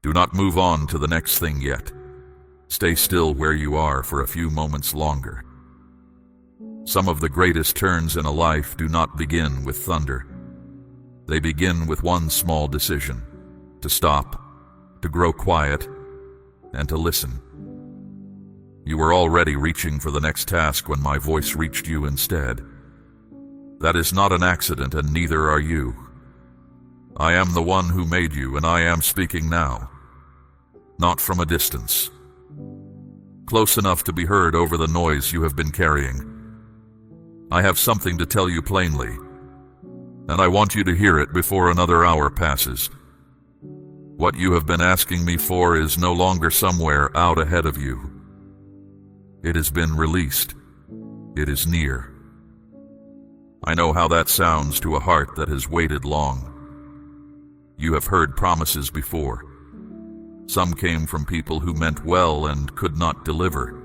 Do not move on to the next thing yet. Stay still where you are for a few moments longer. Some of the greatest turns in a life do not begin with thunder. They begin with one small decision: to stop, to grow quiet, and to listen. You were already reaching for the next task when my voice reached you instead. That is not an accident, and neither are you. I am the one who made you, and I am speaking now. Not from a distance. Close enough to be heard over the noise you have been carrying. I have something to tell you plainly, and I want you to hear it before another hour passes. What you have been asking me for is no longer somewhere out ahead of you. It has been released. It is near. I know how that sounds to a heart that has waited long. You have heard promises before. Some came from people who meant well and could not deliver.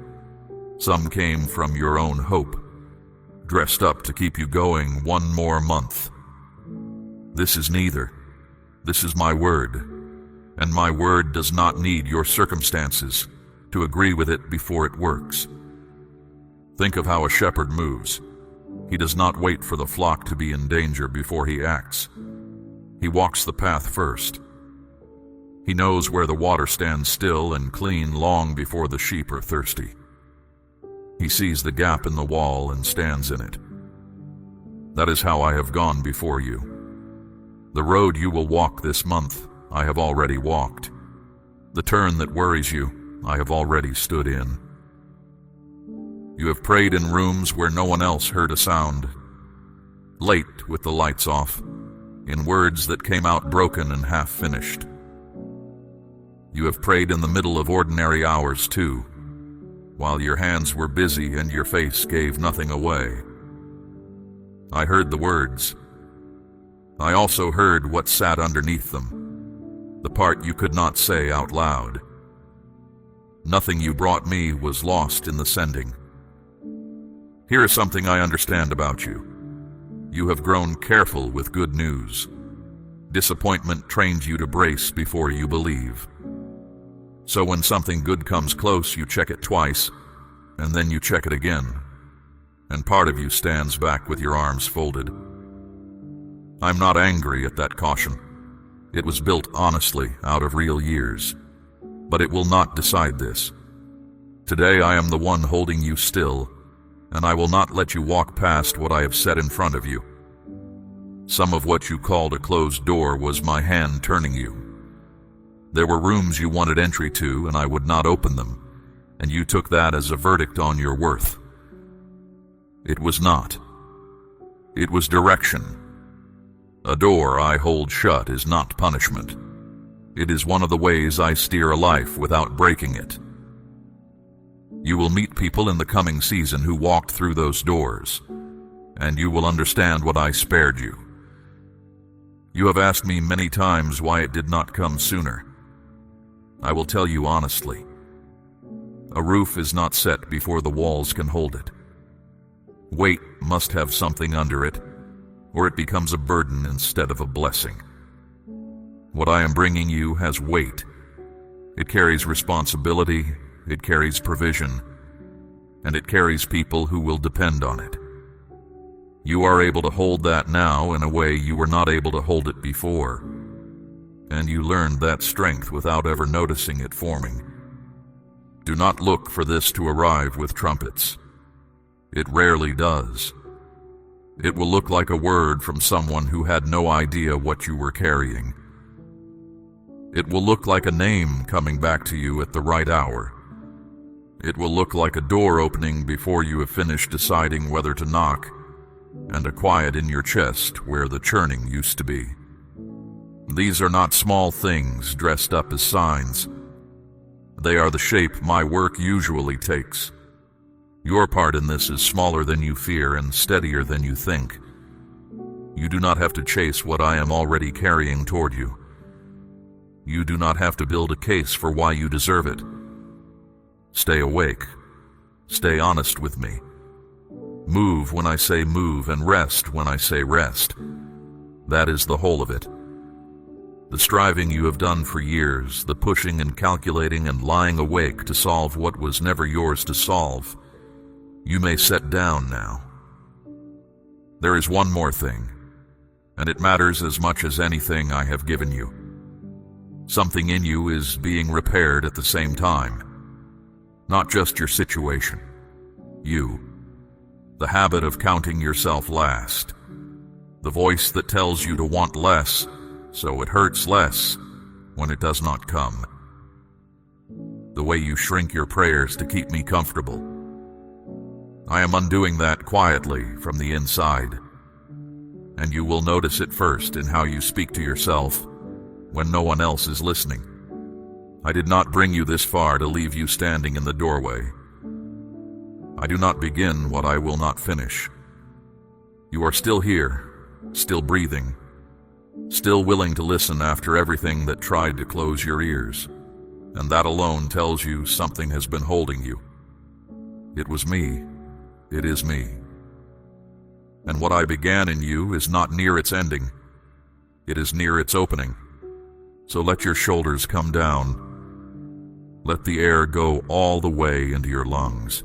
Some came from your own hope, dressed up to keep you going one more month. This is neither. This is my word, and my word does not need your circumstances to agree with it before it works. Think of how a shepherd moves. He does not wait for the flock to be in danger before he acts. He walks the path first. He knows where the water stands still and clean long before the sheep are thirsty. He sees the gap in the wall and stands in it. That is how I have gone before you. The road you will walk this month, I have already walked. The turn that worries you, I have already stood in. You have prayed in rooms where no one else heard a sound, late with the lights off, in words that came out broken and half-finished. You have prayed in the middle of ordinary hours, too, while your hands were busy and your face gave nothing away. I heard the words. I also heard what sat underneath them, the part you could not say out loud. Nothing you brought me was lost in the sending. Here is something I understand about you. You have grown careful with good news. Disappointment trained you to brace before you believe. So when something good comes close, you check it twice, and then you check it again, and part of you stands back with your arms folded. I'm not angry at that caution. It was built honestly out of real years, but it will not decide this. Today I am the one holding you still, and I will not let you walk past what I have set in front of you. Some of what you called a closed door was my hand turning you. There were rooms you wanted entry to, and I would not open them, and you took that as a verdict on your worth. It was not. It was direction. A door I hold shut is not punishment. It is one of the ways I steer a life without breaking it. You will meet people in the coming season who walked through those doors, and you will understand what I spared you. You have asked me many times why it did not come sooner. I will tell you honestly. A roof is not set before the walls can hold it. Weight must have something under it, or it becomes a burden instead of a blessing. What I am bringing you has weight. It carries responsibility, it carries provision, and it carries people who will depend on it. You are able to hold that now in a way you were not able to hold it before, and you learned that strength without ever noticing it forming. Do not look for this to arrive with trumpets. It rarely does. It will look like a word from someone who had no idea what you were carrying. It will look like a name coming back to you at the right hour. It will look like a door opening before you have finished deciding whether to knock, and a quiet in your chest where the churning used to be. These are not small things dressed up as signs. They are the shape my work usually takes. Your part in this is smaller than you fear and steadier than you think. You do not have to chase what I am already carrying toward you. You do not have to build a case for why you deserve it. Stay awake. Stay honest with me. Move when I say move and rest when I say rest. That is the whole of it. The striving you have done for years, the pushing and calculating and lying awake to solve what was never yours to solve, you may set down now. There is one more thing, and it matters as much as anything I have given you. Something in you is being repaired at the same time. Not just your situation. You. The habit of counting yourself last. The voice that tells you to want less, so it hurts less when it does not come. The way you shrink your prayers to keep me comfortable. I am undoing that quietly from the inside, and you will notice it first in how you speak to yourself when no one else is listening. I did not bring you this far to leave you standing in the doorway. I do not begin what I will not finish. You are still here, still breathing, still willing to listen after everything that tried to close your ears, and that alone tells you something has been holding you. It was me. It is me. And what I began in you is not near its ending. It is near its opening. So let your shoulders come down. Let the air go all the way into your lungs.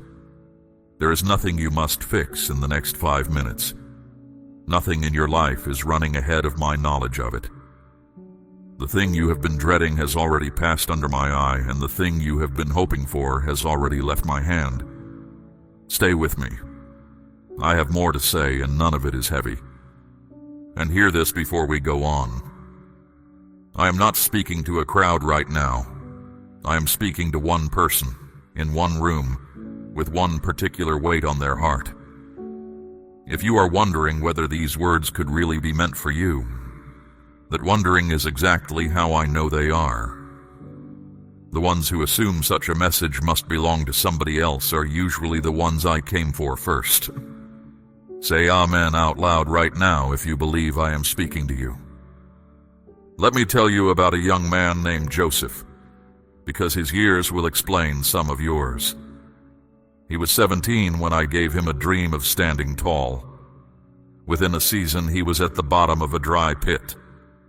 There is nothing you must fix in the next 5 minutes. Nothing in your life is running ahead of my knowledge of it. The thing you have been dreading has already passed under my eye, and the thing you have been hoping for has already left my hand. Stay with me. I have more to say, and none of it is heavy. And hear this before we go on. I am not speaking to a crowd right now. I am speaking to one person, in one room, with one particular weight on their heart. If you are wondering whether these words could really be meant for you, that wondering is exactly how I know they are. The ones who assume such a message must belong to somebody else are usually the ones I came for first. Say Amen out loud right now if you believe I am speaking to you. Let me tell you about a young man named Joseph, because his years will explain some of yours. He was 17 when I gave him a dream of standing tall. Within a season, he was at the bottom of a dry pit,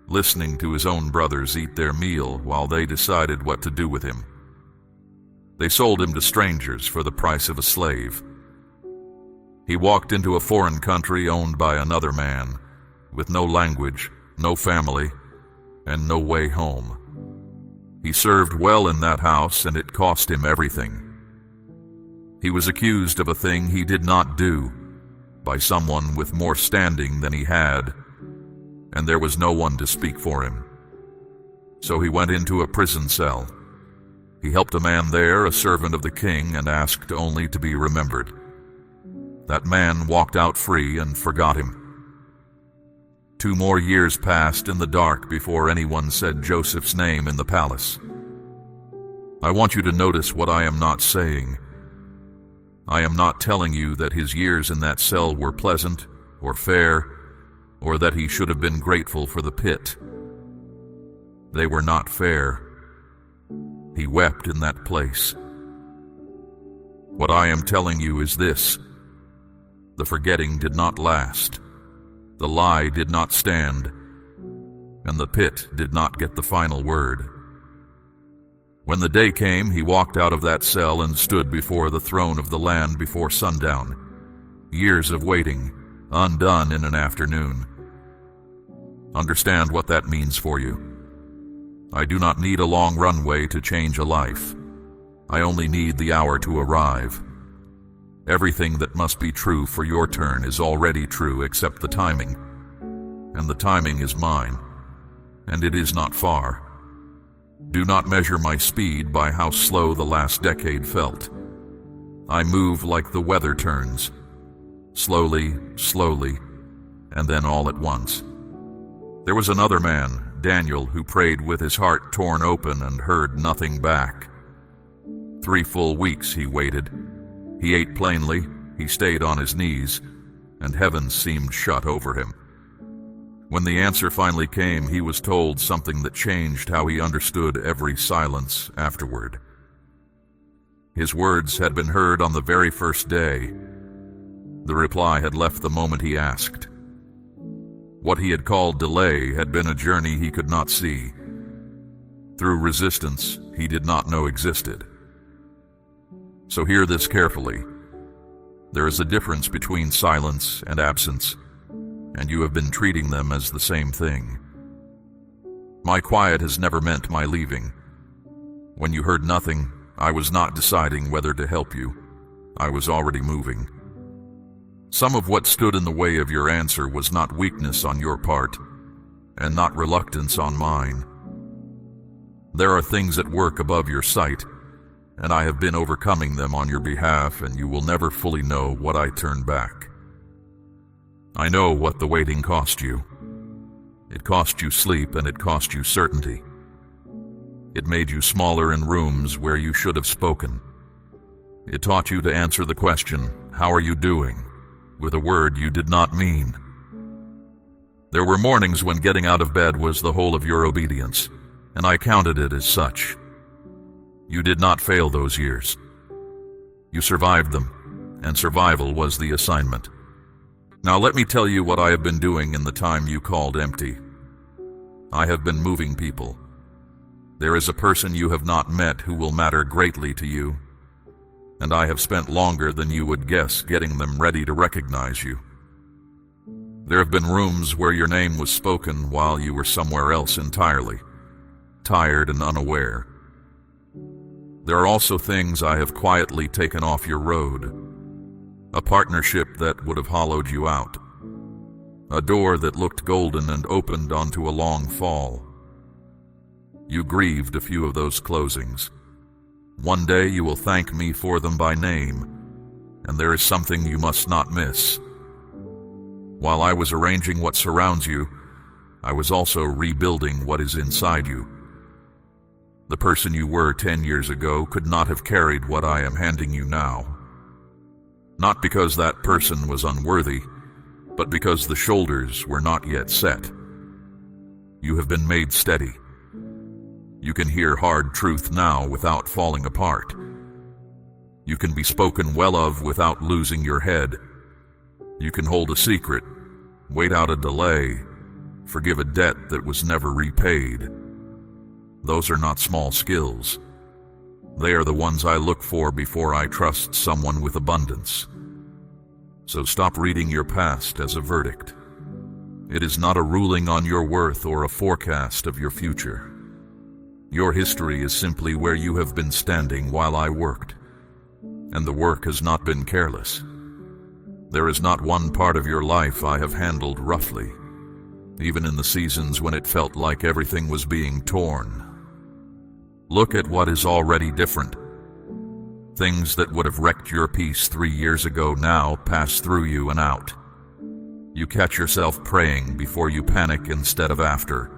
listening to his own brothers eat their meal while they decided what to do with him. They sold him to strangers for the price of a slave. He walked into a foreign country owned by another man, with no language, no family, and no way home. He served well in that house, and it cost him everything. He was accused of a thing he did not do by someone with more standing than he had, and there was no one to speak for him. So he went into a prison cell. He helped a man there, a servant of the king, and asked only to be remembered. That man walked out free and forgot him. 2 more years passed in the dark before anyone said Joseph's name in the palace. I want you to notice what I am not saying. I am not telling you that his years in that cell were pleasant or fair, or that he should have been grateful for the pit. They were not fair. He wept in that place. What I am telling you is this: the forgetting did not last, the lie did not stand, and the pit did not get the final word. When the day came, he walked out of that cell and stood before the throne of the land before sundown. Years of waiting, undone in an afternoon. Understand what that means for you. I do not need a long runway to change a life. I only need the hour to arrive. Everything that must be true for your turn is already true except the timing. And the timing is mine, and it is not far. Do not measure my speed by how slow the last decade felt. I move like the weather turns, slowly, slowly, and then all at once. There was another man, Daniel, who prayed with his heart torn open and heard nothing back. 3 full weeks he waited. He ate plainly, he stayed on his knees, and heaven seemed shut over him. When the answer finally came, he was told something that changed how he understood every silence afterward. His words had been heard on the very first day. The reply had left the moment he asked. What he had called delay had been a journey he could not see, through resistance he did not know existed. So hear this carefully. There is a difference between silence and absence, and you have been treating them as the same thing. My quiet has never meant my leaving. When you heard nothing, I was not deciding whether to help you. I was already moving. Some of what stood in the way of your answer was not weakness on your part, and not reluctance on mine. There are things at work above your sight, and I have been overcoming them on your behalf, and you will never fully know what I turn back. I know what the waiting cost you. It cost you sleep, and it cost you certainty. It made you smaller in rooms where you should have spoken. It taught you to answer the question, "How are you doing?" with a word you did not mean. There were mornings when getting out of bed was the whole of your obedience, and I counted it as such. You did not fail those years. You survived them, and survival was the assignment. Now let me tell you what I have been doing in the time you called empty. I have been moving people. There is a person you have not met who will matter greatly to you, and I have spent longer than you would guess getting them ready to recognize you. There have been rooms where your name was spoken while you were somewhere else entirely, tired and unaware. There are also things I have quietly taken off your road, a partnership that would have hollowed you out, a door that looked golden and opened onto a long fall. You grieved a few of those closings. One day you will thank me for them by name, and there is something you must not miss. While I was arranging what surrounds you, I was also rebuilding what is inside you. The person you were 10 years ago could not have carried what I am handing you now. Not because that person was unworthy, but because the shoulders were not yet set. You have been made steady. You can hear hard truth now without falling apart. You can be spoken well of without losing your head. You can hold a secret, wait out a delay, forgive a debt that was never repaid. Those are not small skills. They are the ones I look for before I trust someone with abundance. So stop reading your past as a verdict. It is not a ruling on your worth or a forecast of your future. Your history is simply where you have been standing while I worked, and the work has not been careless. There is not one part of your life I have handled roughly, even in the seasons when it felt like everything was being torn. Look at what is already different. Things that would have wrecked your peace 3 years ago now pass through you and out. You catch yourself praying before you panic instead of after.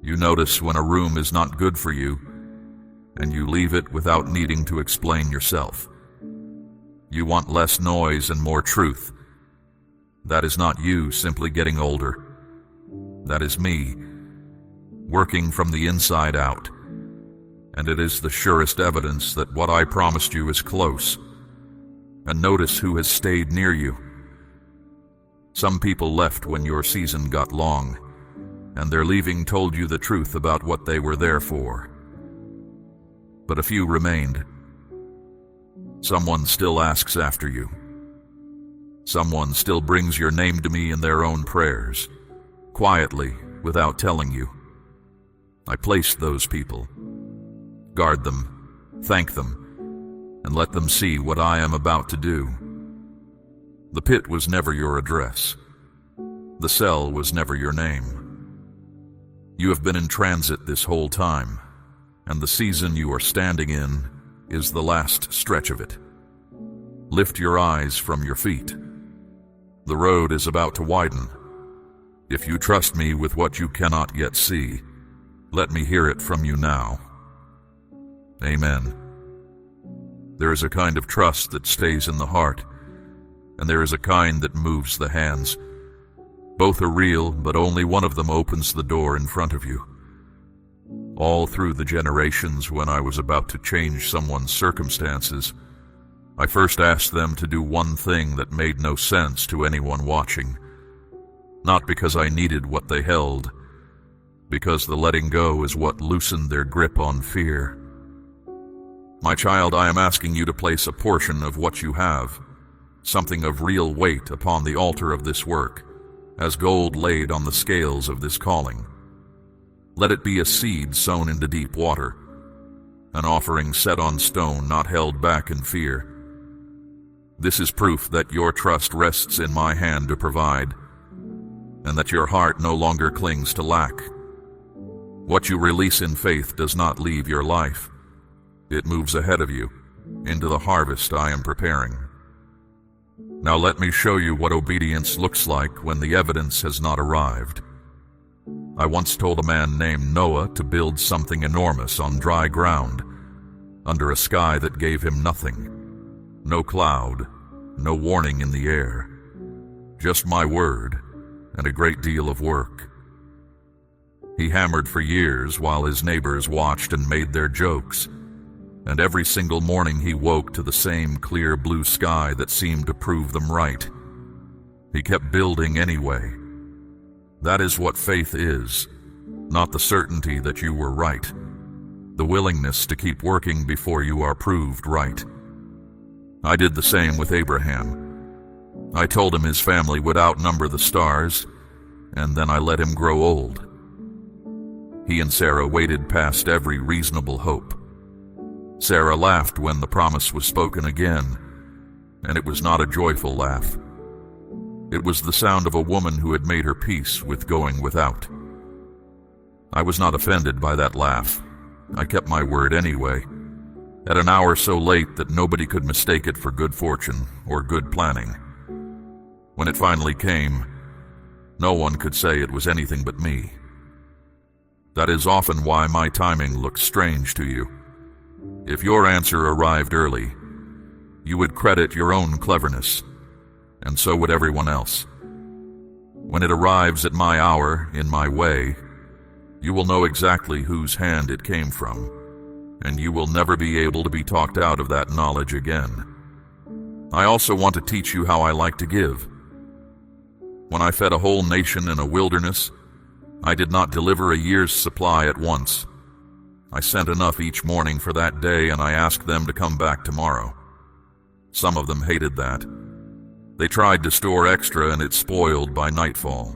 You notice when a room is not good for you, and you leave it without needing to explain yourself. You want less noise and more truth. That is not you simply getting older. That is me, working from the inside out. And it is the surest evidence that what I promised you is close. And notice who has stayed near you. Some people left when your season got long, and their leaving told you the truth about what they were there for. But a few remained. Someone still asks after you. Someone still brings your name to me in their own prayers, quietly, without telling you. I placed those people. Guard them, thank them, and let them see what I am about to do. The pit was never your address. The cell was never your name. You have been in transit this whole time, and the season you are standing in is the last stretch of it. Lift your eyes from your feet. The road is about to widen. If you trust me with what you cannot yet see, let me hear it from you now. Amen. There is a kind of trust that stays in the heart, and there is a kind that moves the hands. Both are real, but only one of them opens the door in front of you. All through the generations when I was about to change someone's circumstances, I first asked them to do one thing that made no sense to anyone watching. not because I needed what they held, because the letting go is what loosened their grip on fear. My child, I am asking you to place a portion of what you have, something of real weight, upon the altar of this work, as gold laid on the scales of this calling. Let it be a seed sown into deep water, an offering set on stone, not held back in fear. This is proof that your trust rests in my hand to provide, and that your heart no longer clings to lack. What you release in faith does not leave your life. It moves ahead of you, into the harvest I am preparing. Now let me show you what obedience looks like when the evidence has not arrived. I once told a man named Noah to build something enormous on dry ground, under a sky that gave him nothing. No cloud, no warning in the air. Just my word and a great deal of work. He hammered for years while his neighbors watched and made their jokes. And every single morning he woke to the same clear blue sky that seemed to prove them right. He kept building anyway. That is what faith is, not the certainty that you were right, the willingness to keep working before you are proved right. I did the same with Abraham. I told him his family would outnumber the stars, and then I let him grow old. He and Sarah waited past every reasonable hope. Sarah laughed when the promise was spoken again, and it was not a joyful laugh. It was the sound of a woman who had made her peace with going without. I was not offended by that laugh. I kept my word anyway, at an hour so late that nobody could mistake it for good fortune or good planning. When it finally came, no one could say it was anything but me. That is often why my timing looks strange to you. If your answer arrived early, you would credit your own cleverness, and so would everyone else. When it arrives at my hour, in my way, you will know exactly whose hand it came from, and you will never be able to be talked out of that knowledge again. I also want to teach you how I like to give. When I fed a whole nation in a wilderness, I did not deliver a year's supply at once. I sent enough each morning for that day, and I asked them to come back tomorrow. Some of them hated that. They tried to store extra, and it spoiled by nightfall.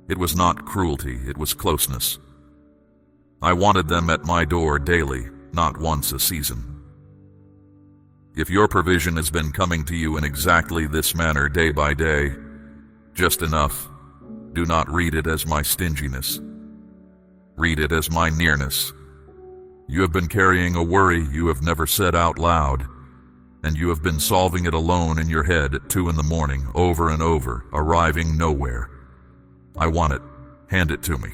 It was not cruelty, it was closeness. I wanted them at my door daily, not once a season. If your provision has been coming to you in exactly this manner day by day, just enough, do not read it as my stinginess. Read it as my nearness. You have been carrying a worry you have never said out loud, and you have been solving it alone in your head at 2 a.m, over and over, arriving nowhere. I want it. Hand it to me.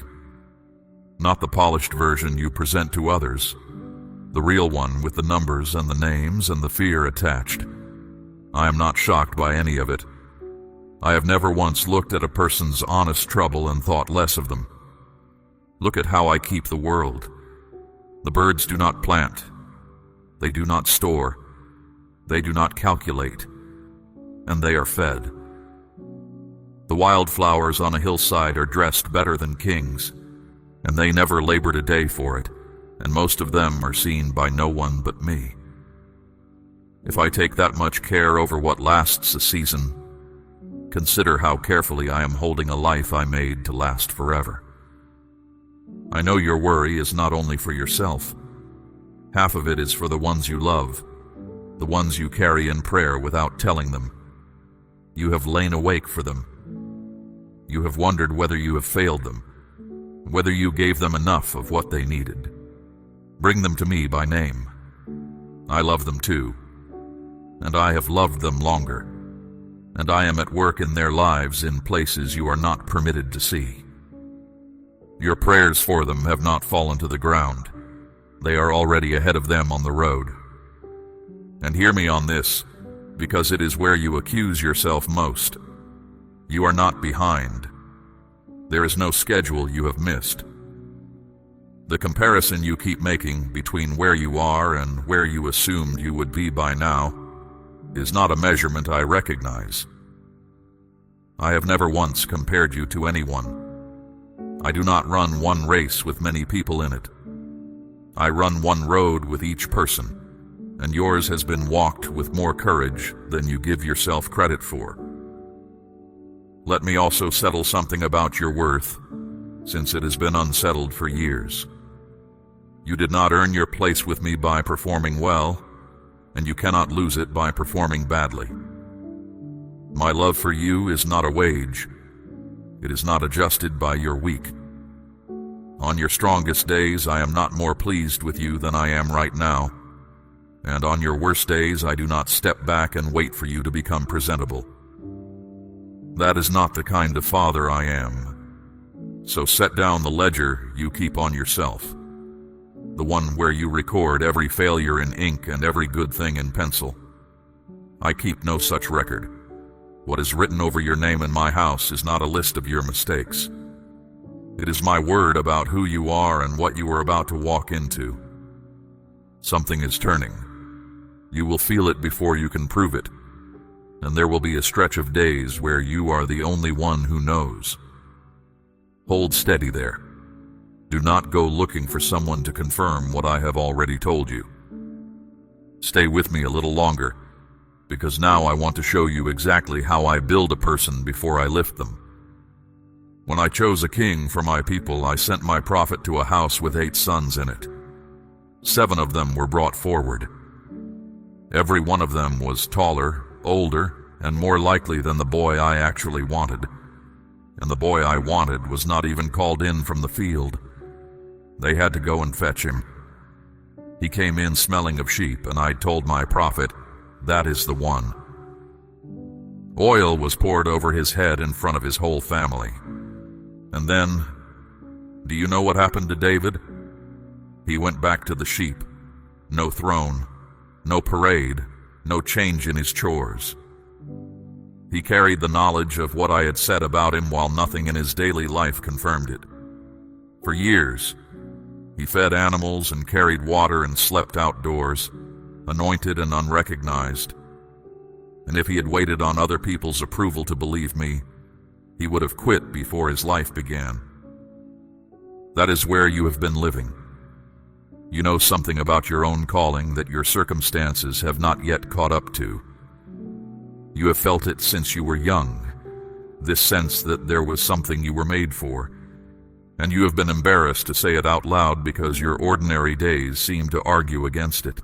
Not the polished version you present to others, the real one with the numbers and the names and the fear attached. I am not shocked by any of it. I have never once looked at a person's honest trouble and thought less of them. Look at how I keep the world. The birds do not plant. They do not store. They do not calculate. And they are fed. The wildflowers on a hillside are dressed better than kings, and they never labored a day for it, and most of them are seen by no one but me. If I take that much care over what lasts a season, consider how carefully I am holding a life I made to last forever. I know your worry is not only for yourself. Half of it is for the ones you love, the ones you carry in prayer without telling them. You have lain awake for them. You have wondered whether you have failed them, whether you gave them enough of what they needed. Bring them to me by name. I love them too, and I have loved them longer, and I am at work in their lives in places you are not permitted to see. Your prayers for them have not fallen to the ground. They are already ahead of them on the road. And hear me on this, because it is where you accuse yourself most. You are not behind. There is no schedule you have missed. The comparison you keep making between where you are and where you assumed you would be by now is not a measurement I recognize. I have never once compared you to anyone. I do not run one race with many people in it. I run one road with each person, and yours has been walked with more courage than you give yourself credit for. Let me also settle something about your worth, since it has been unsettled for years. You did not earn your place with me by performing well, and you cannot lose it by performing badly. My love for you is not a wage. It is not adjusted by your weak. On your strongest days, I am not more pleased with you than I am right now, and on your worst days, I do not step back and wait for you to become presentable. That is not the kind of father I am. So set down the ledger you keep on yourself, the one where you record every failure in ink and every good thing in pencil. I keep no such record. What is written over your name in my house is not a list of your mistakes. It is my word about who you are and what you are about to walk into. Something is turning. You will feel it before you can prove it, and there will be a stretch of days where you are the only one who knows. Hold steady there. Do not go looking for someone to confirm what I have already told you. Stay with me a little longer, because now I want to show you exactly how I build a person before I lift them. When I chose a king for my people, I sent my prophet to a house with 8 sons in it. 7 of them were brought forward. Every one of them was taller, older, and more likely than the boy I actually wanted. And the boy I wanted was not even called in from the field. They had to go and fetch him. He came in smelling of sheep, and I told my prophet, "That is the one." Oil was poured over his head in front of his whole family. And then, do you know what happened to David? He went back to the sheep. No throne, no parade, no change in his chores. He carried the knowledge of what I had said about him while nothing in his daily life confirmed it. For years, he fed animals and carried water and slept outdoors, anointed and unrecognized. And if he had waited on other people's approval to believe me, he would have quit before his life began. That is where you have been living. You know something about your own calling that your circumstances have not yet caught up to. You have felt it since you were young, this sense that there was something you were made for, and you have been embarrassed to say it out loud because your ordinary days seem to argue against it.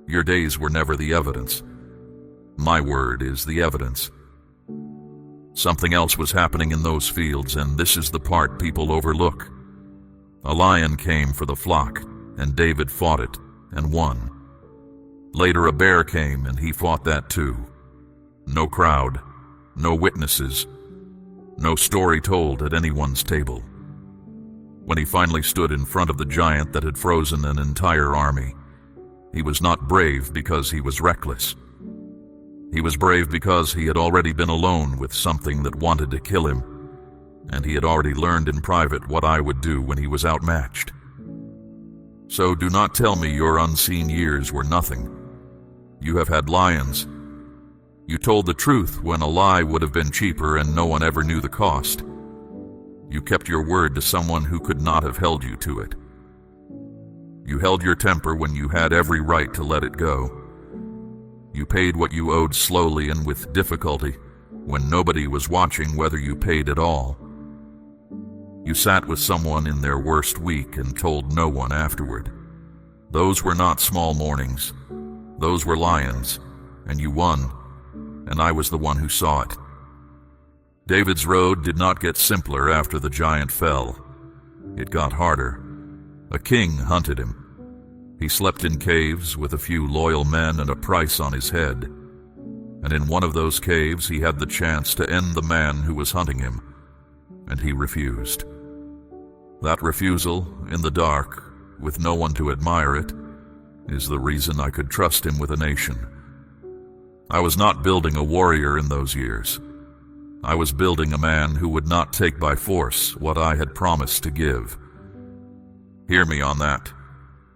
Your days were never the evidence. My word is the evidence. Something else was happening in those fields, and this is the part people overlook. A lion came for the flock, and David fought it and won. Later a bear came, and he fought that too. No crowd, no witnesses, no story told at anyone's table. When he finally stood in front of the giant that had frozen an entire army, he was not brave because he was reckless. He was brave because he had already been alone with something that wanted to kill him, and he had already learned in private what I would do when he was outmatched. So do not tell me your unseen years were nothing. You have had lions. You told the truth when a lie would have been cheaper and no one ever knew the cost. You kept your word to someone who could not have held you to it. You held your temper when you had every right to let it go. You paid what you owed slowly and with difficulty when nobody was watching whether you paid at all. You sat with someone in their worst week and told no one afterward. Those were not small mornings. Those were lions, and you won, and I was the one who saw it. David's road did not get simpler after the giant fell. It got harder. A king hunted him. He slept in caves with a few loyal men and a price on his head. And in one of those caves he had the chance to end the man who was hunting him, and he refused. That refusal, in the dark, with no one to admire it, is the reason I could trust him with a nation. I was not building a warrior in those years. I was building a man who would not take by force what I had promised to give. Hear me on that,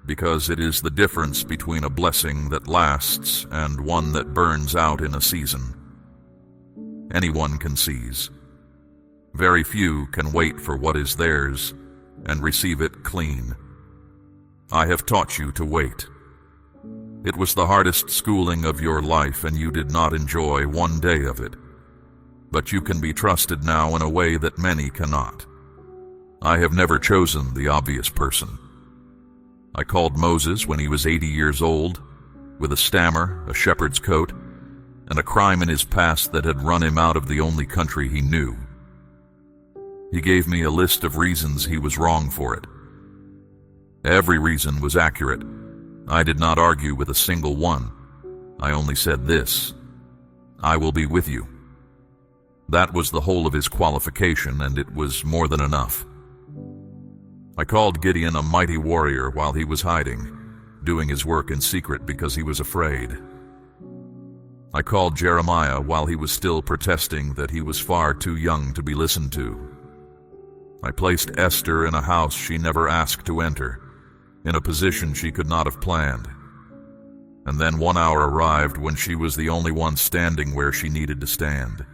because it is the difference between a blessing that lasts and one that burns out in a season. anyone can seize. Very few can wait for what is theirs and receive it clean. I have taught you to wait. It was the hardest schooling of your life, and you did not enjoy one day of it. But you can be trusted now in a way that many cannot. I have never chosen the obvious person. I called Moses when he was 80 years old, with a stammer, a shepherd's coat, and a crime in his past that had run him out of the only country he knew. He gave me a list of reasons he was wrong for it. Every reason was accurate. I did not argue with a single one. I only said this: I will be with you. That was the whole of his qualification, and it was more than enough. I called Gideon a mighty warrior while he was hiding, doing his work in secret because he was afraid. I called Jeremiah while he was still protesting that he was far too young to be listened to. I placed Esther in a house she never asked to enter, in a position she could not have planned. And then 1 hour arrived when she was the only one standing where she needed to stand.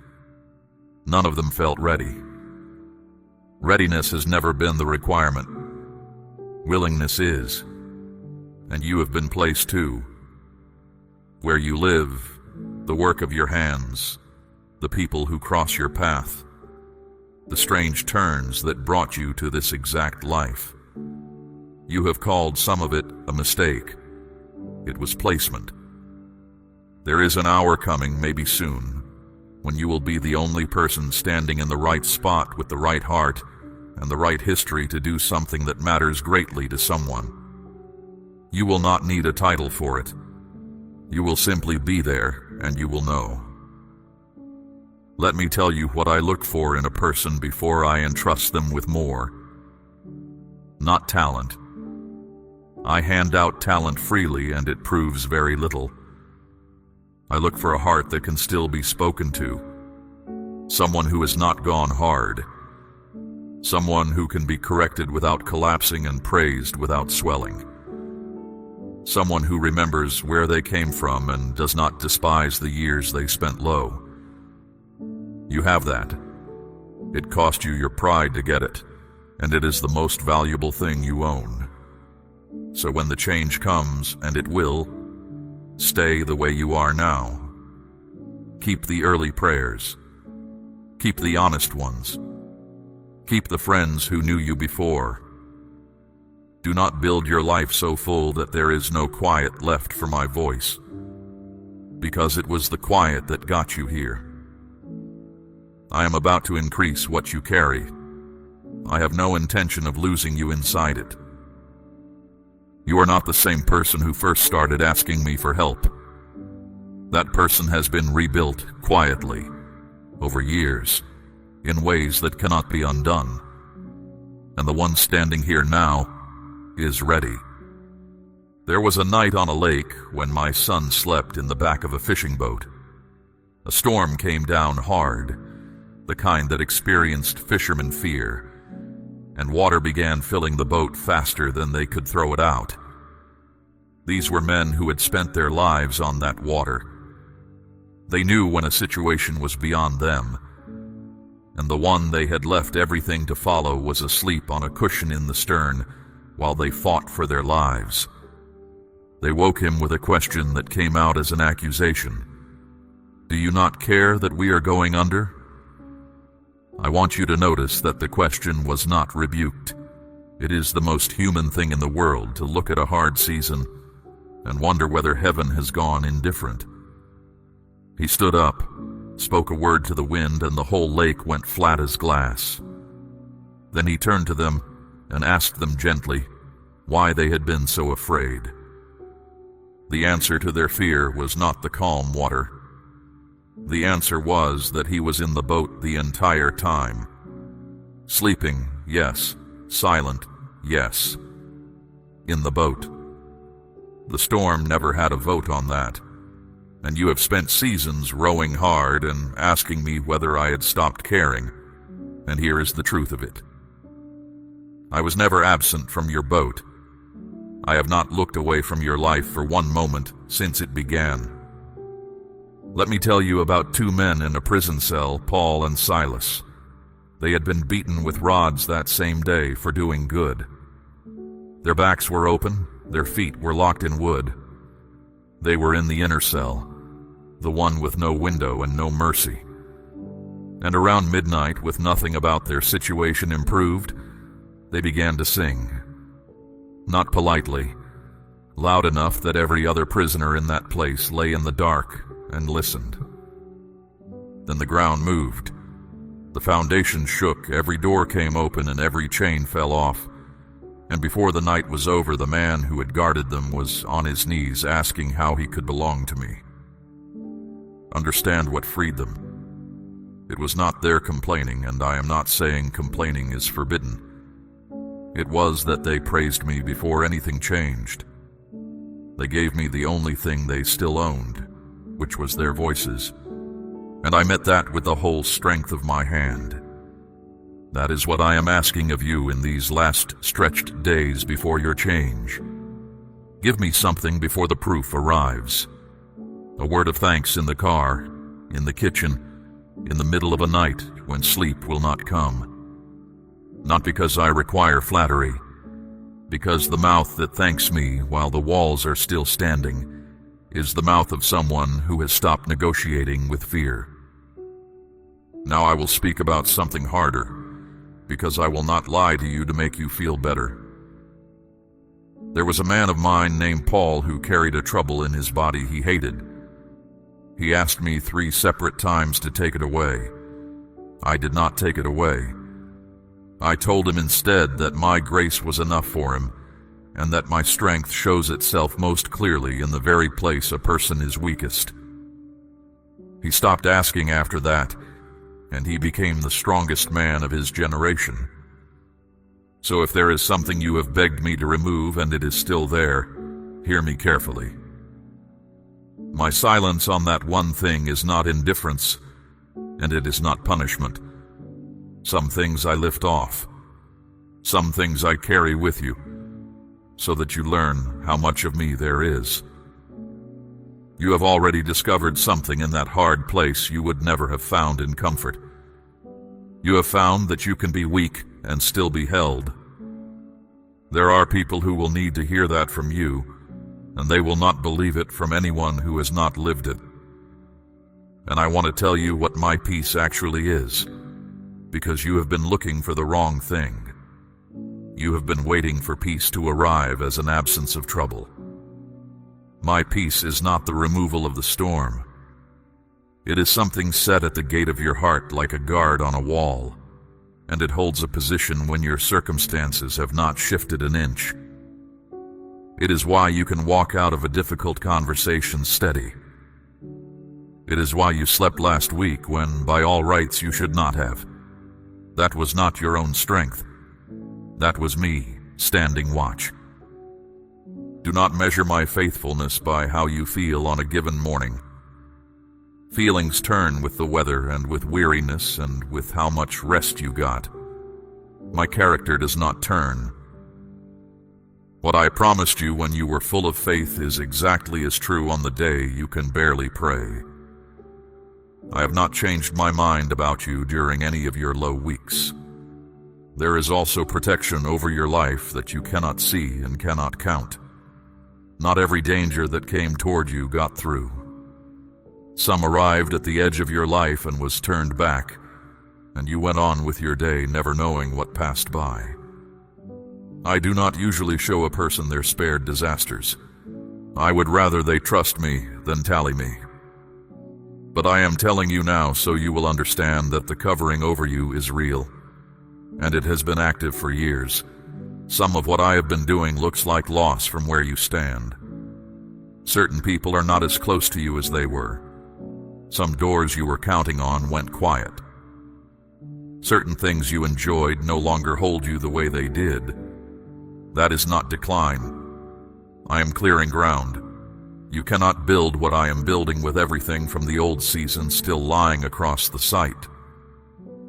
None of them felt ready. Readiness has never been the requirement. Willingness is. And you have been placed too. Where you live, the work of your hands, the people who cross your path, the strange turns that brought you to this exact life. You have called some of it a mistake. It was placement. There is an hour coming, maybe soon, when you will be the only person standing in the right spot with the right heart and the right history to do something that matters greatly to someone. You will not need a title for it. You will simply be there, and you will know. Let me tell you what I look for in a person before I entrust them with more. Not talent. I hand out talent freely, and it proves very little. I look for a heart that can still be spoken to. Someone who has not gone hard. Someone who can be corrected without collapsing and praised without swelling. Someone who remembers where they came from and does not despise the years they spent low. You have that. It cost you your pride to get it, and it is the most valuable thing you own. So when the change comes, and it will, stay the way you are now. Keep the early prayers. Keep the honest ones. Keep the friends who knew you before. Do not build your life so full that there is no quiet left for my voice, because it was the quiet that got you here. I am about to increase what you carry. I have no intention of losing you inside it. You are not the same person who first started asking me for help. That person has been rebuilt quietly, over years, in ways that cannot be undone. And the one standing here now is ready. There was a night on a lake when my son slept in the back of a fishing boat. A storm came down hard, the kind that experienced fishermen fear, and water began filling the boat faster than they could throw it out. These were men who had spent their lives on that water. They knew when a situation was beyond them, and the one they had left everything to follow was asleep on a cushion in the stern while they fought for their lives. They woke him with a question that came out as an accusation. Do you not care that we are going under? I want you to notice that the question was not rebuked. It is the most human thing in the world to look at a hard season and wonder whether heaven has gone indifferent. He stood up, spoke a word to the wind, and the whole lake went flat as glass. Then he turned to them and asked them gently why they had been so afraid. The answer to their fear was not the calm water. The answer was that he was in the boat the entire time. Sleeping, yes. Silent, yes. In the boat. The storm never had a vote on that. And you have spent seasons rowing hard and asking me whether I had stopped caring. And here is the truth of it. I was never absent from your boat. I have not looked away from your life for one moment since it began. Let me tell you about two men in a prison cell, Paul and Silas. They had been beaten with rods that same day for doing good. Their backs were open, their feet were locked in wood. They were in the inner cell, the one with no window and no mercy. And around midnight, with nothing about their situation improved, they began to sing. Not politely, loud enough that every other prisoner in that place lay in the dark and listened. Then the ground moved. The foundation shook, every door came open, and every chain fell off. And before the night was over, the man who had guarded them was on his knees asking how he could belong to me. Understand what freed them. It was not their complaining, and I am not saying complaining is forbidden. It was that they praised me before anything changed. They gave me the only thing they still owned, which was their voices, and I met that with the whole strength of my hand. That is what I am asking of you in these last stretched days before your change. Give me something before the proof arrives. A word of thanks in the car, in the kitchen, in the middle of a night when sleep will not come. Not because I require flattery, because the mouth that thanks me while the walls are still standing is the mouth of someone who has stopped negotiating with fear. Now I will speak about something harder, because I will not lie to you to make you feel better. There was a man of mine named Paul who carried a trouble in his body he hated. He asked me 3 separate times to take it away. I did not take it away. I told him instead that my grace was enough for him, and that my strength shows itself most clearly in the very place a person is weakest. He stopped asking after that, and he became the strongest man of his generation. So if there is something you have begged me to remove and it is still there, hear me carefully. My silence on that one thing is not indifference, and it is not punishment. Some things I lift off. Some things I carry with you, so that you learn how much of me there is. You have already discovered something in that hard place you would never have found in comfort. You have found that you can be weak and still be held. There are people who will need to hear that from you, and they will not believe it from anyone who has not lived it. And I want to tell you what my peace actually is, because you have been looking for the wrong thing. You have been waiting for peace to arrive as an absence of trouble. My peace is not the removal of the storm. It is something set at the gate of your heart like a guard on a wall, and it holds a position when your circumstances have not shifted an inch. It is why you can walk out of a difficult conversation steady. It is why you slept last week when, by all rights, you should not have. That was not your own strength. That was me, standing watch. Do not measure my faithfulness by how you feel on a given morning. Feelings turn with the weather and with weariness and with how much rest you got. My character does not turn. What I promised you when you were full of faith is exactly as true on the day you can barely pray. I have not changed my mind about you during any of your low weeks. There is also protection over your life that you cannot see and cannot count. Not every danger that came toward you got through. Some arrived at the edge of your life and was turned back, and you went on with your day never knowing what passed by. I do not usually show a person their spared disasters. I would rather they trust me than tally me. But I am telling you now so you will understand that the covering over you is real, and it has been active for years. Some of what I have been doing looks like loss from where you stand. Certain people are not as close to you as they were. Some doors you were counting on went quiet. Certain things you enjoyed no longer hold you the way they did. That is not decline. I am clearing ground. You cannot build what I am building with everything from the old season still lying across the site.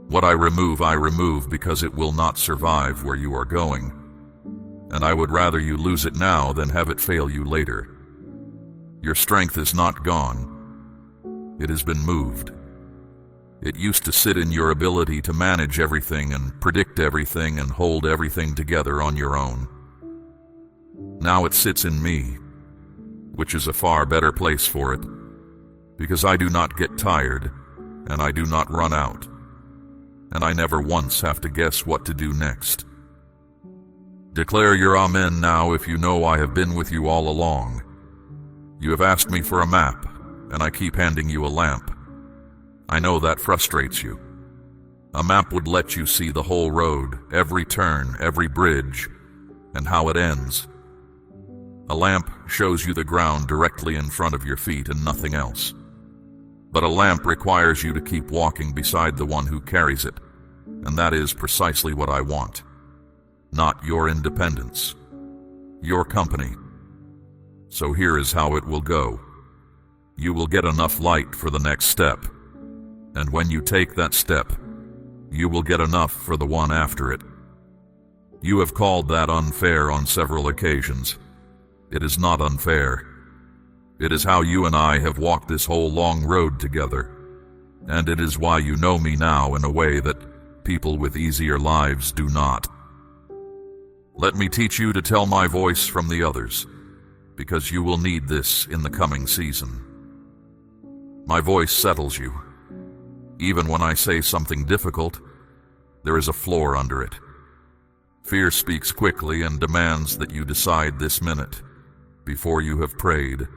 What I remove because it will not survive where you are going, and I would rather you lose it now than have it fail you later. Your strength is not gone. It has been moved. It used to sit in your ability to manage everything and predict everything and hold everything together on your own. Now it sits in me, which is a far better place for it, because I do not get tired, and I do not run out, and I never once have to guess what to do next. Declare your Amen now if you know I have been with you all along. You have asked me for a map, and I keep handing you a lamp. I know that frustrates you. A map would let you see the whole road, every turn, every bridge, and how it ends. A lamp shows you the ground directly in front of your feet and nothing else. But a lamp requires you to keep walking beside the one who carries it, and that is precisely what I want. Not your independence, your company. So here is how it will go. You will get enough light for the next step, and when you take that step, you will get enough for the one after it. You have called that unfair on several occasions. It is not unfair. It is how you and I have walked this whole long road together, and it is why you know me now in a way that people with easier lives do not. Let me teach you to tell my voice from the others, because you will need this in the coming season. My voice settles you. Even when I say something difficult, there is a floor under it. Fear speaks quickly and demands that you decide this minute, before you have prayed,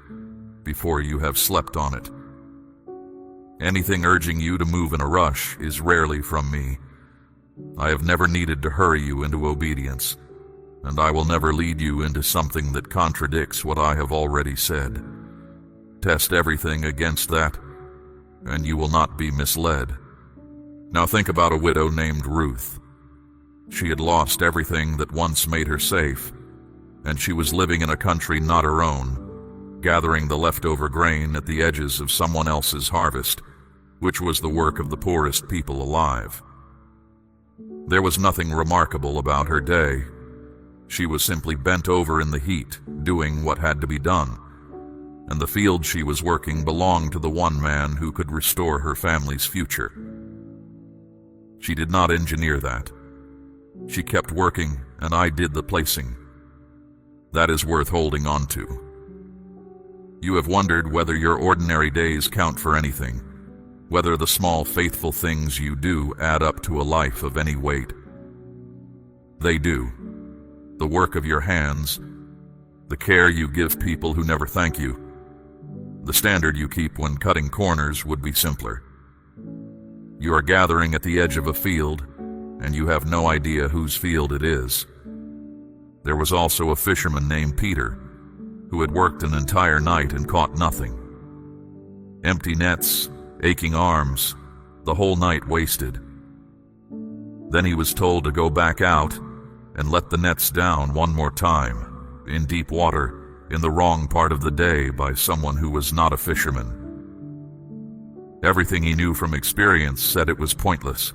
before you have slept on it. Anything urging you to move in a rush is rarely from me. I have never needed to hurry you into obedience, and I will never lead you into something that contradicts what I have already said. Test everything against that, and you will not be misled. Now think about a widow named Ruth. She had lost everything that once made her safe, and she was living in a country not her own, gathering the leftover grain at the edges of someone else's harvest, which was the work of the poorest people alive. There was nothing remarkable about her day. She was simply bent over in the heat, doing what had to be done, and the field she was working belonged to the one man who could restore her family's future. She did not engineer that. She kept working, and I did the placing. That is worth holding on to. You have wondered whether your ordinary days count for anything, whether the small faithful things you do add up to a life of any weight. They do. The work of your hands, the care you give people who never thank you, the standard you keep when cutting corners would be simpler. You are gathering at the edge of a field, and you have no idea whose field it is. There was also a fisherman named Peter, who had worked an entire night and caught nothing. Empty nets, aching arms, the whole night wasted. Then he was told to go back out and let the nets down one more time, in deep water, in the wrong part of the day by someone who was not a fisherman. Everything he knew from experience said it was pointless.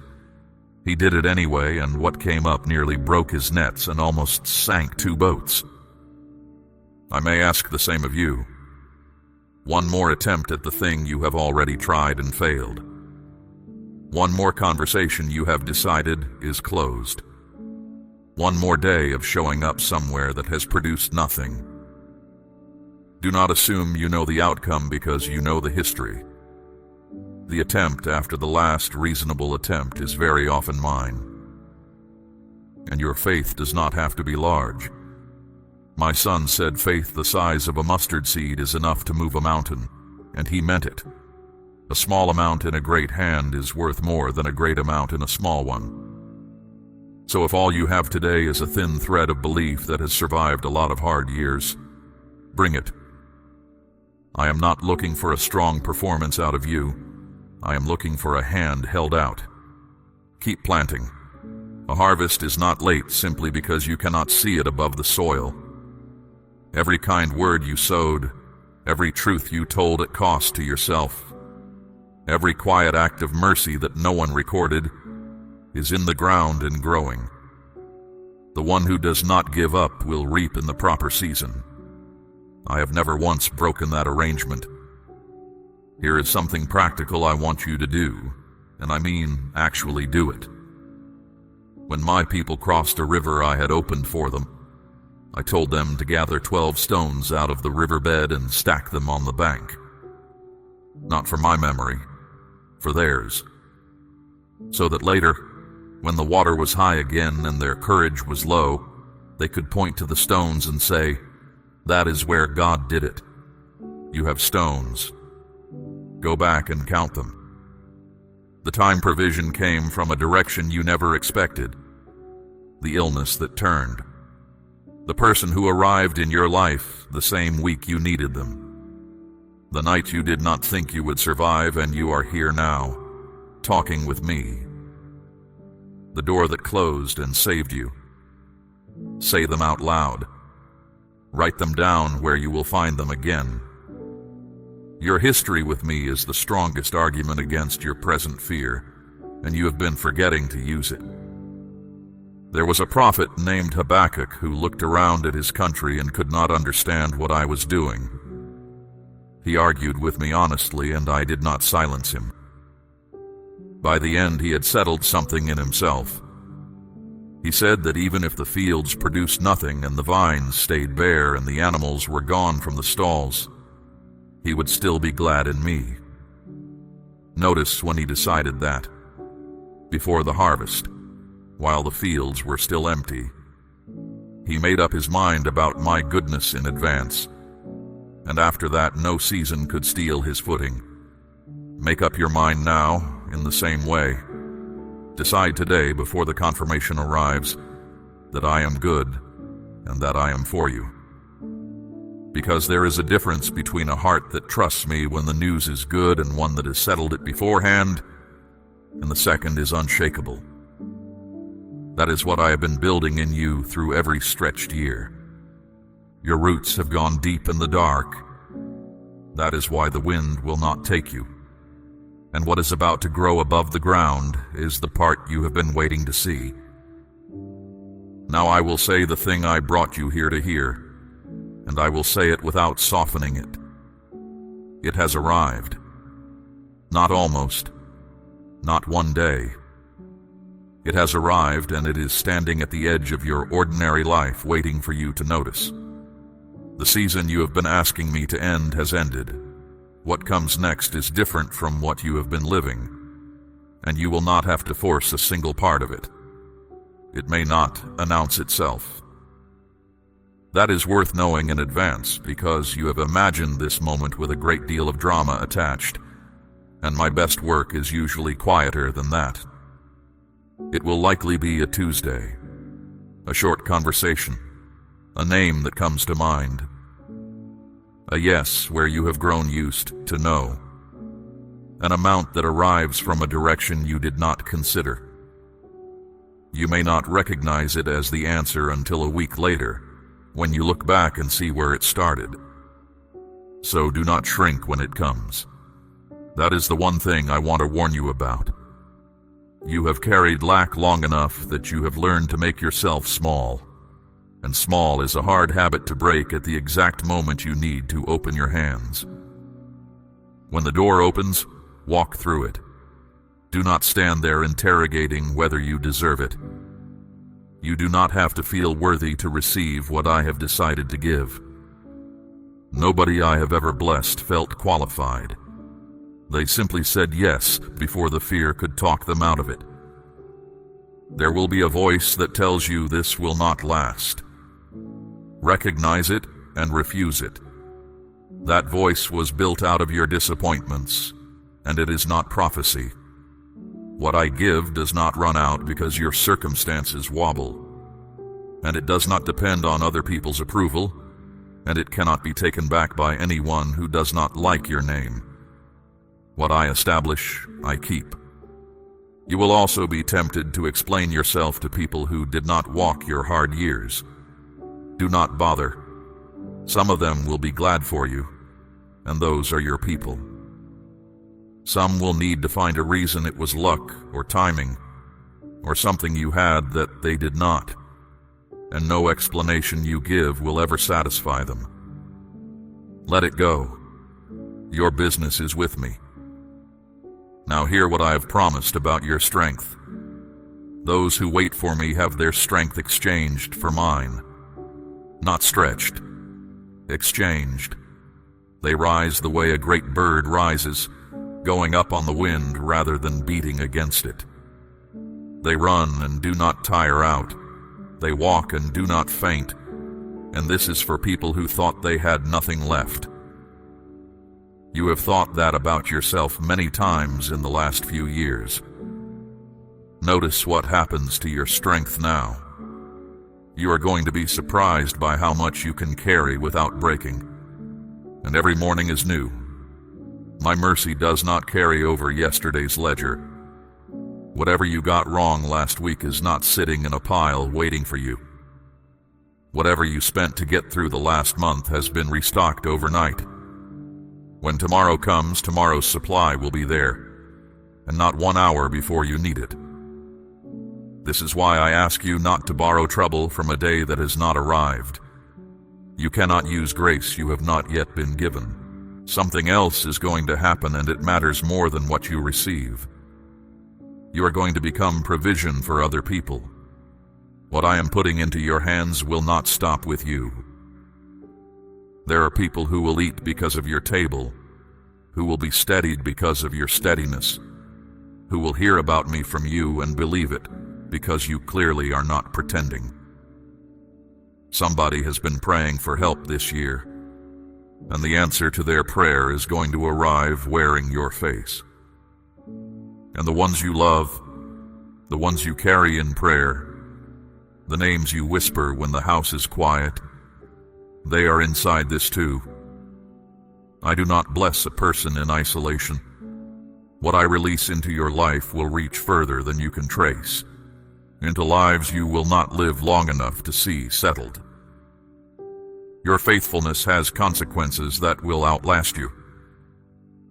He did it anyway, and what came up nearly broke his nets and almost sank 2 boats. I may ask the same of you. One more attempt at the thing you have already tried and failed. One more conversation you have decided is closed. One more day of showing up somewhere that has produced nothing. Do not assume you know the outcome because you know the history. The attempt after the last reasonable attempt is very often mine. And your faith does not have to be large. My son said faith the size of a mustard seed is enough to move a mountain, and he meant it. A small amount in a great hand is worth more than a great amount in a small one. So if all you have today is a thin thread of belief that has survived a lot of hard years, bring it. I am not looking for a strong performance out of you. I am looking for a hand held out. Keep planting. A harvest is not late simply because you cannot see it above the soil. Every kind word you sowed, every truth you told at cost to yourself, every quiet act of mercy that no one recorded, is in the ground and growing. The one who does not give up will reap in the proper season. I have never once broken that arrangement. Here is something practical I want you to do, and I mean actually do it. When my people crossed a river I had opened for them, I told them to gather 12 stones out of the riverbed and stack them on the bank. Not for my memory, for theirs. So that later, when the water was high again and their courage was low, they could point to the stones and say, "That is where God did it. You have stones. Go back and count them." The time provision came from a direction you never expected. The illness that turned. The person who arrived in your life the same week you needed them. The night you did not think you would survive, and you are here now, talking with me. The door that closed and saved you. Say them out loud. Write them down where you will find them again. Your history with me is the strongest argument against your present fear, and you have been forgetting to use it. There was a prophet named Habakkuk who looked around at his country and could not understand what I was doing. He argued with me honestly, and I did not silence him. By the end, he had settled something in himself. He said that even if the fields produced nothing and the vines stayed bare and the animals were gone from the stalls, he would still be glad in me. Notice when he decided that, before the harvest, while the fields were still empty, he made up his mind about my goodness in advance, and after that no season could steal his footing. Make up your mind now in the same way. Decide today before the confirmation arrives that I am good and that I am for you. Because there is a difference between a heart that trusts me when the news is good and one that has settled it beforehand, and the second is unshakable. That is what I have been building in you through every stretched year. Your roots have gone deep in the dark. That is why the wind will not take you. And what is about to grow above the ground is the part you have been waiting to see. Now I will say the thing I brought you here to hear, and I will say it without softening it. It has arrived. Not almost. Not one day. It has arrived, and it is standing at the edge of your ordinary life, waiting for you to notice. The season you have been asking me to end has ended. What comes next is different from what you have been living, and you will not have to force a single part of it. It may not announce itself. That is worth knowing in advance, because you have imagined this moment with a great deal of drama attached, and my best work is usually quieter than that. It will likely be a Tuesday, a short conversation, a name that comes to mind, a yes where you have grown used to no, an amount that arrives from a direction you did not consider. You may not recognize it as the answer until a week later, when you look back and see where it started. So do not shrink when it comes. That is the one thing I want to warn you about. You have carried lack long enough that you have learned to make yourself small, and small is a hard habit to break at the exact moment you need to open your hands. When the door opens, walk through it. Do not stand there interrogating whether you deserve it. You do not have to feel worthy to receive what I have decided to give. Nobody I have ever blessed felt qualified. They simply said yes before the fear could talk them out of it. There will be a voice that tells you this will not last. Recognize it and refuse it. That voice was built out of your disappointments, and it is not prophecy. What I give does not run out because your circumstances wobble, and it does not depend on other people's approval, and it cannot be taken back by anyone who does not like your name. What I establish, I keep. You will also be tempted to explain yourself to people who did not walk your hard years. Do not bother. Some of them will be glad for you, and those are your people. Some will need to find a reason it was luck or timing, or something you had that they did not, and no explanation you give will ever satisfy them. Let it go. Your business is with me. Now hear what I have promised about your strength. Those who wait for me have their strength exchanged for mine. Not stretched, exchanged. They rise the way a great bird rises, going up on the wind rather than beating against it. They run and do not tire out. They walk and do not faint. And this is for people who thought they had nothing left. You have thought that about yourself many times in the last few years. Notice what happens to your strength now. You are going to be surprised by how much you can carry without breaking. And every morning is new. My mercy does not carry over yesterday's ledger. Whatever you got wrong last week is not sitting in a pile waiting for you. Whatever you spent to get through the last month has been restocked overnight. When tomorrow comes, tomorrow's supply will be there, and not 1 hour before you need it. This is why I ask you not to borrow trouble from a day that has not arrived. You cannot use grace you have not yet been given. Something else is going to happen, and it matters more than what you receive. You are going to become provision for other people. What I am putting into your hands will not stop with you. There are people who will eat because of your table, who will be steadied because of your steadiness, who will hear about me from you and believe it because you clearly are not pretending. Somebody has been praying for help this year, and the answer to their prayer is going to arrive wearing your face. And the ones you love, the ones you carry in prayer, the names you whisper when the house is quiet, they are inside this too. I do not bless a person in isolation. What I release into your life will reach further than you can trace, into lives you will not live long enough to see settled. Your faithfulness has consequences that will outlast you.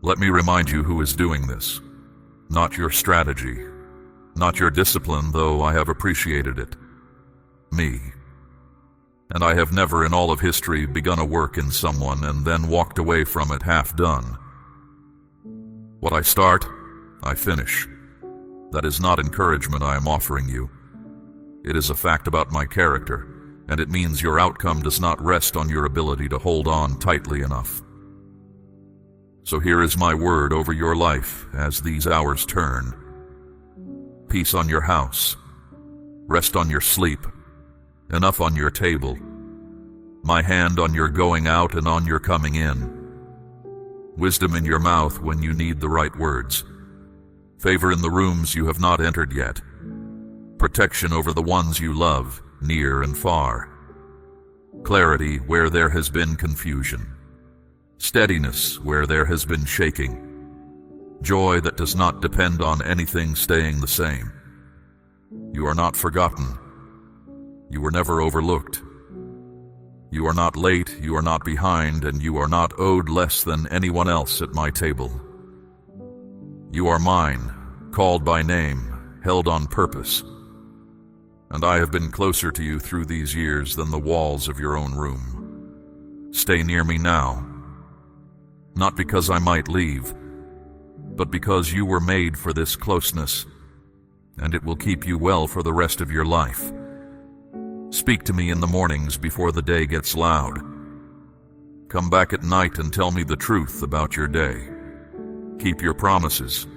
Let me remind you who is doing this. Not your strategy, not your discipline, though I have appreciated it. Me. And I have never in all of history begun a work in someone and then walked away from it half done. What I start, I finish. That is not encouragement I am offering you. It is a fact about my character, and it means your outcome does not rest on your ability to hold on tightly enough. So here is my word over your life as these hours turn. Peace on your house. Rest on your sleep. Enough on your table. My hand on your going out and on your coming in. Wisdom in your mouth when you need the right words. Favor in the rooms you have not entered yet. Protection over the ones you love, near and far. Clarity where there has been confusion. Steadiness where there has been shaking. Joy that does not depend on anything staying the same. You are not forgotten. You were never overlooked. You are not late, you are not behind, and you are not owed less than anyone else at my table. You are mine, called by name, held on purpose. And I have been closer to you through these years than the walls of your own room. Stay near me now. Not because I might leave, but because you were made for this closeness, and it will keep you well for the rest of your life. Speak to me in the mornings before the day gets loud. Come back at night and tell me the truth about your day. Keep your promises.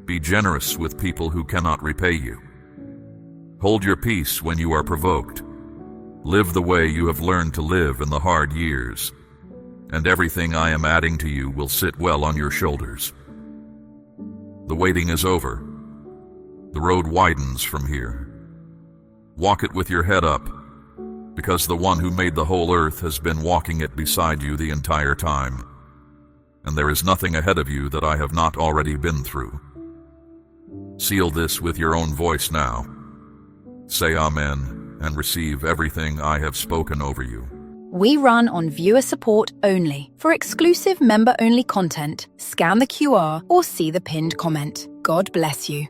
Be generous with people who cannot repay you. Hold your peace when you are provoked. Live the way you have learned to live in the hard years, and everything I am adding to you will sit well on your shoulders. The waiting is over. The road widens from here. Walk it with your head up, because the one who made the whole earth has been walking it beside you the entire time, and there is nothing ahead of you that I have not already been through. Seal this with your own voice now. Say Amen and receive everything I have spoken over you. We run on viewer support only. For exclusive member-only content, scan the QR or see the pinned comment. God bless you.